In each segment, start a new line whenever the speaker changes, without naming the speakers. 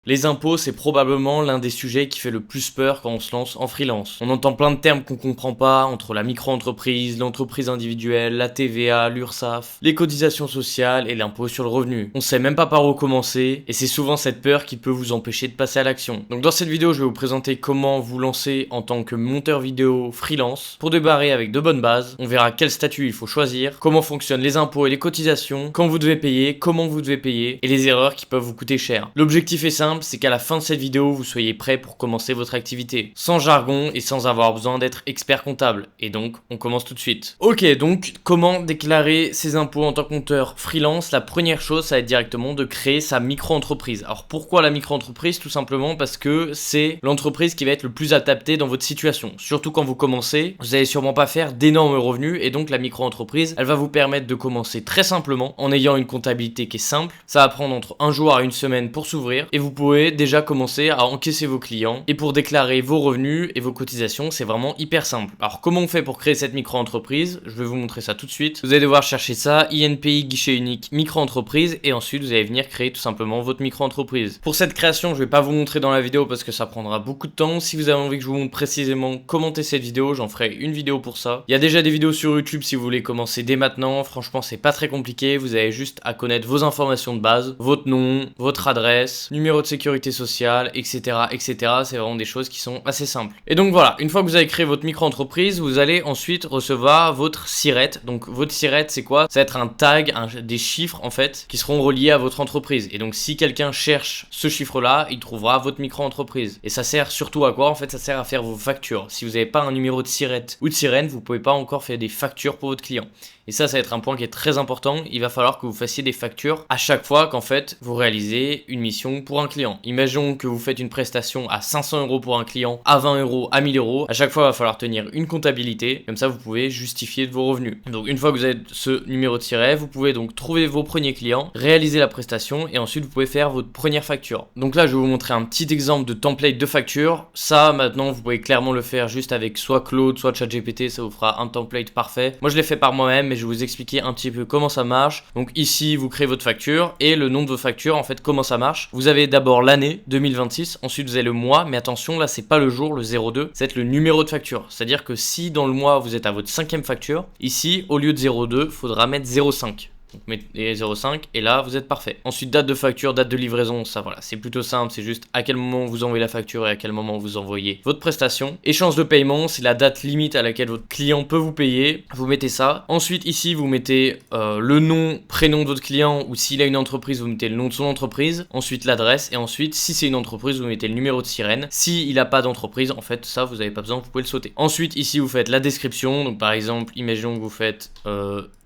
Les impôts, c'est probablement l'un des sujets qui fait le plus peur quand on se lance en freelance. On entend plein de termes qu'on comprend pas, entre la micro-entreprise, l'entreprise individuelle, la TVA, l'URSSAF, les cotisations sociales et l'impôt sur le revenu. On sait même pas par où commencer, et c'est souvent cette peur qui peut vous empêcher de passer à l'action. Donc dans cette vidéo, je vais vous présenter comment vous lancer en tant que monteur vidéo freelance, pour débarrer avec de bonnes bases. On verra quel statut il faut choisir, comment fonctionnent les impôts et les cotisations, quand vous devez payer, comment vous devez payer, et les erreurs qui peuvent vous coûter cher. L'objectif est simple, c'est qu'à la fin de cette vidéo, vous soyez prêt pour commencer votre activité, sans jargon et sans avoir besoin d'être expert comptable. Et donc, on commence tout de suite. Ok, donc, comment déclarer ses impôts en tant que monteur freelance? La première chose, ça va être directement de créer sa micro-entreprise. Alors, pourquoi la micro-entreprise? Tout simplement parce que c'est l'entreprise qui va être le plus adaptée dans votre situation. Surtout quand vous commencez, vous n'allez sûrement pas faire d'énormes revenus, et donc la micro-entreprise, elle va vous permettre de commencer très simplement, en ayant une comptabilité qui est simple. Ça va prendre entre un jour à une semaine pour s'ouvrir, et vous pouvez déjà commencer à encaisser vos clients. Et pour déclarer vos revenus et vos cotisations, c'est vraiment hyper simple. Alors comment on fait pour créer cette micro-entreprise? Je vais vous montrer ça tout de suite. Vous allez devoir chercher ça, INPI, guichet unique, micro-entreprise, et ensuite vous allez venir créer tout simplement votre micro-entreprise. Pour cette création, je vais pas vous montrer dans la vidéo parce que ça prendra beaucoup de temps. Si vous avez envie que je vous montre précisément comment cette vidéo, j'en ferai une vidéo pour ça. Il y a déjà des vidéos sur YouTube si vous voulez commencer dès maintenant. Franchement, c'est pas très compliqué. Vous avez juste à connaître vos informations de base, votre nom, votre adresse, numéro de sécurité sociale, etc., etc. C'est vraiment des choses qui sont assez simples. Et donc voilà, une fois que vous avez créé votre micro-entreprise, vous allez ensuite recevoir votre SIRET. Donc votre SIRET, c'est quoi? Ça va être un tag, des chiffres en fait, qui seront reliés à votre entreprise. Et donc si quelqu'un cherche ce chiffre-là, il trouvera votre micro-entreprise. Et ça sert surtout à quoi? En fait, ça sert à faire vos factures. Si vous n'avez pas un numéro de SIRET ou de sirène, vous pouvez pas encore faire des factures pour votre client. Et ça va être un point qui est très important. Il va falloir que vous fassiez des factures à chaque fois qu'en fait vous réalisez une mission pour un client. Imaginons que vous faites une prestation à 500 € pour un client, à 20 €, à 1000 €. À chaque fois, il va falloir tenir une comptabilité. Comme ça, vous pouvez justifier de vos revenus. Donc une fois que vous avez ce numéro de siret, vous pouvez donc trouver vos premiers clients, réaliser la prestation et ensuite vous pouvez faire votre première facture. Donc là, je vais vous montrer un petit exemple de template de facture. Ça, maintenant, vous pouvez clairement le faire juste avec soit Claude, soit ChatGPT. Ça vous fera un template parfait. Moi, je l'ai fait par moi-même, mais je vais vous expliquer un petit peu comment ça marche. Donc ici, vous créez votre facture et le nom de vos factures, en fait, comment ça marche. Vous avez d'abord l'année 2026, ensuite vous avez le mois, mais attention, là, c'est pas le jour, le 02, c'est le numéro de facture. C'est-à-dire que si dans le mois, vous êtes à votre 5e facture, ici, au lieu de 02, il faudra mettre 05. Donc mettez 0,5 et là vous êtes parfait. Ensuite date de facture, date de livraison, ça voilà, c'est plutôt simple, c'est juste à quel moment vous envoyez la facture et à quel moment vous envoyez votre prestation. Échéance de paiement, c'est la date limite à laquelle votre client peut vous payer, vous mettez ça. Ensuite ici vous mettez le nom, prénom de votre client, ou s'il a une entreprise vous mettez le nom de son entreprise, ensuite l'adresse, et ensuite si c'est une entreprise vous mettez le numéro de sirène. S'il n'a pas d'entreprise, en fait ça vous n'avez pas besoin, vous pouvez le sauter. Ensuite ici vous faites la description, donc par exemple imaginons que vous faites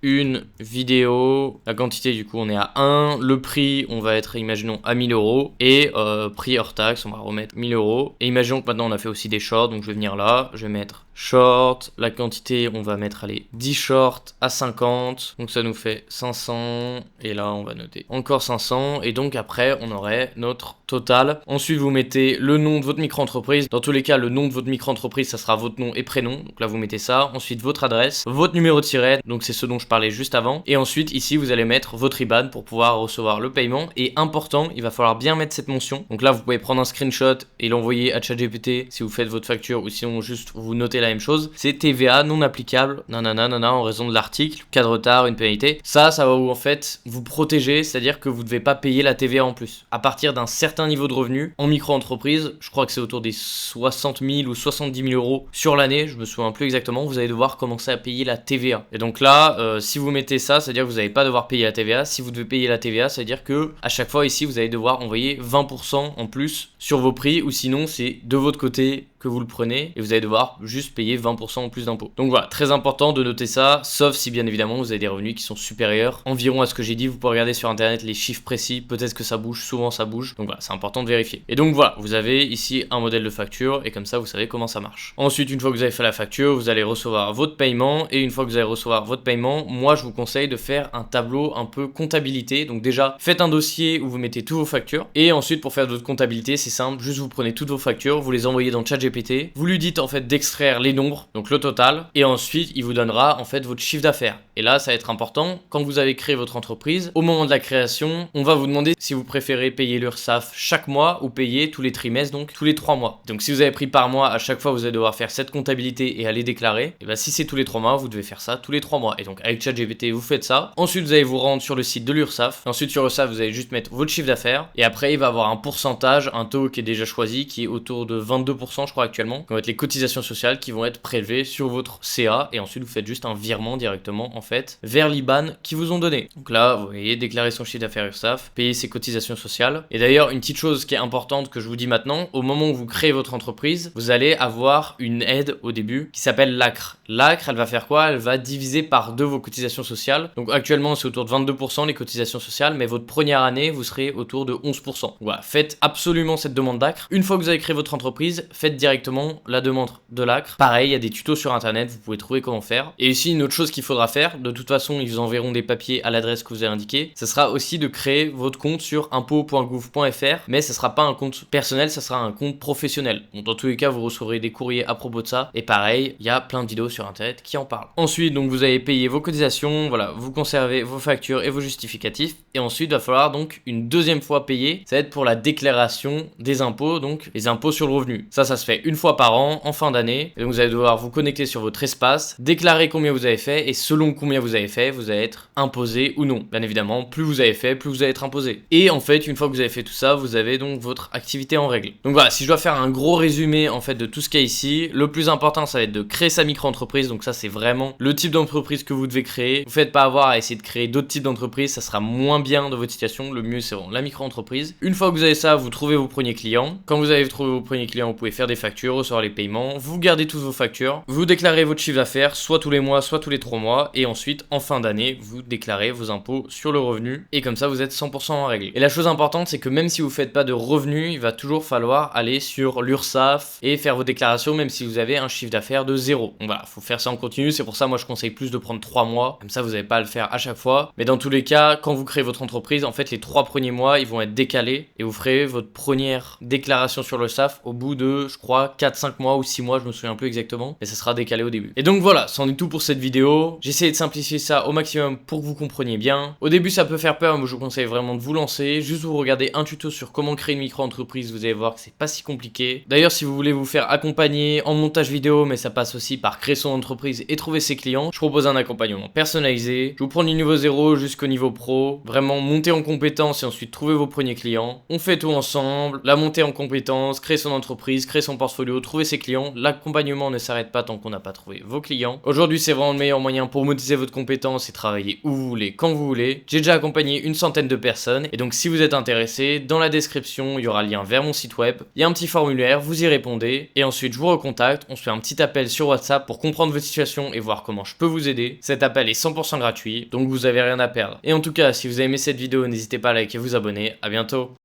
une vidéo, la quantité du coup on est à 1, le prix on va être imaginons à 1000 €, et prix hors taxe on va remettre 1000 €, et imaginons que maintenant on a fait aussi des shorts, donc je vais venir là, je vais mettre short, la quantité on va mettre allez 10 shorts à 50, donc ça nous fait 500, et là on va noter encore 500, et donc après on aurait notre total. Ensuite vous mettez le nom de votre micro-entreprise, dans tous les cas le nom de votre micro-entreprise ça sera votre nom et prénom, donc là vous mettez ça, ensuite votre adresse, votre numéro de siret, donc c'est ce dont je parlais juste avant, et ensuite ici vous allez mettre votre IBAN pour pouvoir recevoir le paiement. Et important, il va falloir bien mettre cette mention, donc là vous pouvez prendre un screenshot et l'envoyer à ChatGPT si vous faites votre facture, ou sinon juste vous notez la même chose, c'est TVA non applicable, nanana, en raison de l'article, cas de retard, une pénalité. Ça va vous en fait vous protéger, c'est-à-dire que vous ne devez pas payer la TVA en plus. À partir d'un certain niveau de revenu, en micro-entreprise, je crois que c'est autour des 60 000 ou 70 000 € sur l'année, je me souviens plus exactement, vous allez devoir commencer à payer la TVA. Et donc là, si vous mettez ça, c'est-à-dire que vous n'allez pas devoir payer la TVA. Si vous devez payer la TVA, c'est-à-dire que à chaque fois ici, vous allez devoir envoyer 20% en plus sur vos prix, ou sinon c'est de votre côté que vous le prenez et vous allez devoir juste payer 20% en plus d'impôts. Donc voilà, très important de noter ça, sauf si bien évidemment vous avez des revenus qui sont supérieurs environ à ce que j'ai dit. Vous pouvez regarder sur internet les chiffres précis, peut-être que ça bouge, souvent ça bouge, donc voilà, c'est important de vérifier. Et donc voilà, vous avez ici un modèle de facture et comme ça vous savez comment ça marche. Ensuite, une fois que vous avez fait la facture, vous allez recevoir votre paiement, et une fois que vous allez recevoir votre paiement, moi je vous conseille de faire un tableau un peu comptabilité. Donc déjà, faites un dossier où vous mettez toutes vos factures, et ensuite pour faire votre comptabilité, c'est simple, juste vous prenez toutes vos factures, vous les envoyez dans ChatGPT ChatGPT, vous lui dites en fait d'extraire les nombres, donc le total, et ensuite il vous donnera en fait votre chiffre d'affaires. Et là, ça va être important, quand vous avez créé votre entreprise, au moment de la création, on va vous demander si vous préférez payer l'URSSAF chaque mois ou payer tous les trimestres, donc tous les 3 mois. Donc si vous avez pris par mois, à chaque fois vous allez devoir faire cette comptabilité et aller déclarer, et bien si c'est tous les 3 mois, vous devez faire ça tous les 3 mois. Et donc avec ChatGPT, vous faites ça. Ensuite, vous allez vous rendre sur le site de l'URSSAF. Ensuite, sur l'URSSAF, vous allez juste mettre votre chiffre d'affaires. Et après, il va avoir un pourcentage, un taux qui est déjà choisi, qui est autour de 22%, je crois, actuellement. Qui vont être les cotisations sociales qui vont être prélevées sur votre CA. Et ensuite, vous faites juste un virement directement, en fait, vers l'IBAN qui vous ont donné. Donc là, vous voyez, déclarer son chiffre d'affaires URSSAF, payer ses cotisations sociales. Et d'ailleurs, une petite chose qui est importante que je vous dis maintenant, au moment où vous créez votre entreprise, vous allez avoir une aide au début qui s'appelle l'ACRE. L'ACRE, elle va faire quoi? Elle va diviser par 2 vos cotisations sociales. Donc actuellement, c'est autour de 22% les cotisations sociales, mais votre première année, vous serez autour de 11%. Voilà, faites absolument cette demande d'ACRE. Une fois que vous avez créé votre entreprise, faites directement la demande de l'ACRE. Pareil, il y a des tutos sur internet, vous pouvez trouver comment faire. Et ici, une autre chose qu'il faudra faire, de toute façon, ils vous enverront des papiers à l'adresse que vous avez indiquée, ce sera aussi de créer votre compte sur impôts.gouv.fr, mais ce sera pas un compte personnel, ça sera un compte professionnel. Donc dans tous les cas, vous recevrez des courriers à propos de ça. Et pareil, il y a plein de vidéos sur internet qui en parlent. Ensuite, donc vous avez payé vos cotisations, voilà, vous conservez vos factures et vos justificatifs. Et ensuite, il va falloir donc une deuxième fois payer. Ça va être pour la déclaration des impôts, donc les impôts sur le revenu. Ça se fait une fois par an, en fin d'année. Et donc vous allez devoir vous connecter sur votre espace, déclarer combien vous avez fait, et selon combien vous avez fait, vous allez être imposé ou non. Bien évidemment, plus vous avez fait, plus vous allez être imposé. Et en fait, une fois que vous avez fait tout ça, vous avez donc votre activité en règle. Donc voilà, si je dois faire un gros résumé en fait de tout ce qu'il y a ici, le plus important, ça va être de créer sa micro-entreprise. Donc ça, c'est vraiment le type d'entreprise que vous devez créer. Vous faites pas avoir à essayer de créer d'autres types d'entreprises, ça sera moins bien dans votre situation. Le mieux, c'est vraiment la micro-entreprise. Une fois que vous avez ça, vous trouvez vos premiers clients. Quand vous avez trouvé vos premiers clients, vous pouvez faire des factures, recevoir les paiements. Vous gardez toutes vos factures. Vous déclarez votre chiffre d'affaires, soit tous les mois, soit tous les 3 mois. Et ensuite, en fin d'année, vous déclarez vos impôts sur le revenu. Et comme ça, vous êtes 100% en règle. Et la chose importante, c'est que même si vous faites pas de revenus, il va toujours falloir aller sur l'URSSAF et faire vos déclarations, même si vous avez un chiffre d'affaires de 0. Donc voilà, faut faire ça en continu. C'est pour ça, moi, je conseille plus de prendre 3 mois. Comme ça, vous n'avez pas à le faire à chaque fois. Mais dans tous les cas, quand vous créez votre entreprise, en fait, les 3 premiers mois, ils vont être décalés et vous ferez votre première déclaration sur le SAF au bout de, je crois, 4-5 mois ou 6 mois, je me souviens plus exactement. Mais ça sera décalé au début. Et donc voilà, c'en est tout pour cette vidéo. J'ai essayé de simplifier ça au maximum pour que vous compreniez bien. Au début, ça peut faire peur, mais je vous conseille vraiment de vous lancer. Juste vous regardez un tuto sur comment créer une micro-entreprise, vous allez voir que c'est pas si compliqué. D'ailleurs, si vous voulez vous faire accompagner en montage vidéo, mais ça passe aussi par créer son entreprise et trouver ses clients, je propose un accompagnement personnalisé. Je vous prends du niveau 0 jusqu'au niveau pro. Vraiment monter en compétences et ensuite trouver vos premiers clients. On fait tout ensemble. La montée en compétences, créer son entreprise, créer son portfolio, trouver ses clients. L'accompagnement ne s'arrête pas tant qu'on n'a pas trouvé vos clients. Aujourd'hui, c'est vraiment le meilleur moyen pour monétiser votre compétence et travailler où vous voulez, quand vous voulez. J'ai déjà accompagné une centaine de personnes et donc si vous êtes intéressé, dans la description, il y aura le lien vers mon site web. Il y a un petit formulaire, vous y répondez et ensuite je vous recontacte. On se fait un petit appel sur WhatsApp pour comprendre votre situation et voir comment je peux vous aider. Cet appel est 100% gratuit, donc vous avez rien à perdre. Et en tout cas, si vous avez aimé cette vidéo, n'hésitez pas à liker et vous abonner. À bientôt.